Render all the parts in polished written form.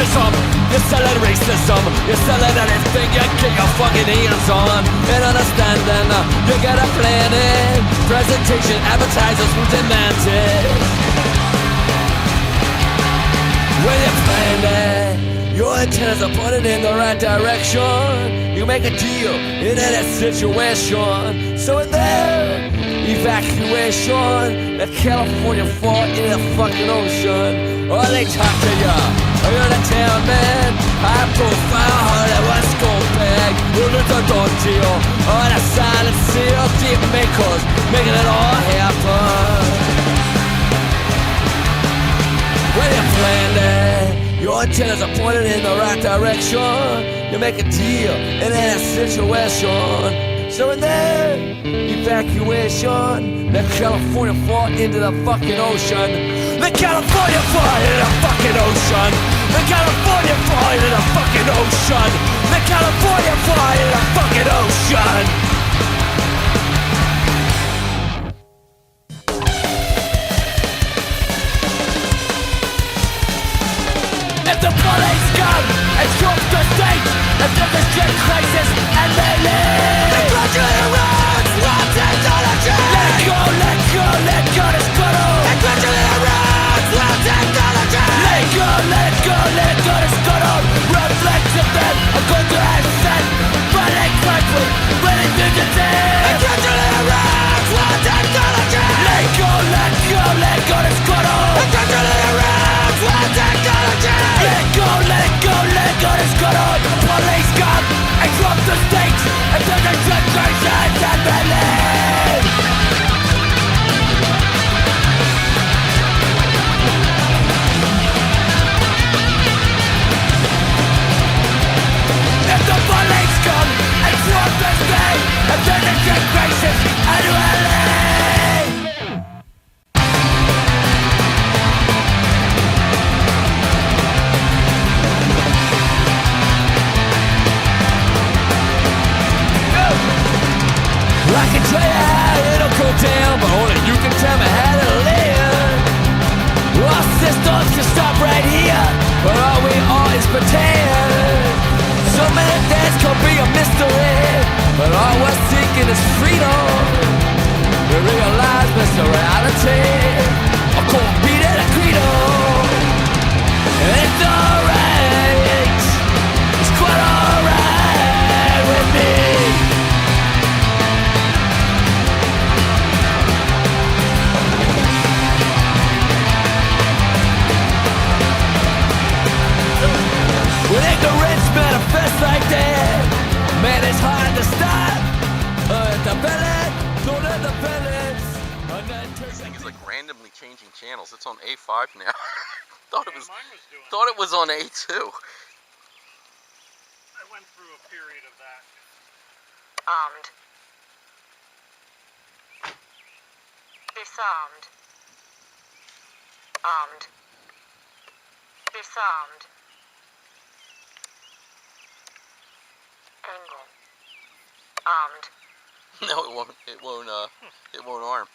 criticism. You're selling racism. You're selling anything you get your fucking hands on. And understanding, you got a plan in presentation, advertisers who demand it. When you're planning it, your antennas are pointed in the right direction. You make a deal in any situation. So in there, evacuation, the California fall in the fucking ocean. Or they talk to you, or you're the town man, high profile, Hollywood scumbag. It's a done deal, or the silent seal, deep makers, making it all happen. When you're planning, your antennas are pointed in the right direction. You make a deal in any situation. So in there, evacuation, the California fall into the fucking ocean. The California fall into the fucking ocean. The California fall into the fucking ocean. The California fall into the fucking ocean. If the police come and stop the state, if there's a street crisis and they leave, the graduate runs, run technology. Let go, let go, let go, this cuddle. The graduate runs, run technology. Let go, let go, let go, this cuddle. Reflects of them, I'm going to ascend. Running quickly, running dignity. The graduate runs, run technology. Let go, let go, let go, this cuddle. The graduate runs, run technology. Let go, let go, let go, this cuddle. The police come and drop the stakes and turn the generations and believe. If the police come and drop the stakes and turn the generations and believe. I can tell you how it'll go down, but only you can tell me how to live. Our systems can stop right here, but all we are is pretend. So many days could be a mystery, but all we're seeking is freedom. We realize this is reality. I can't beat it, a credo. And it's alright, it's quite alright with me. When ignorance manifests like that, man, it's hard to stop. The village, go to the village. This thing is like randomly changing channels. It's on A5 now. thought it was on A2. I went through a period of that. Armed. Disarmed. Armed. Disarmed. Angle. Armed. No, it won't arm.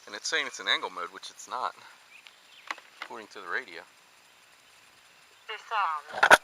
And it's saying it's in angle mode, which it's not, according to the radio. Disarmed.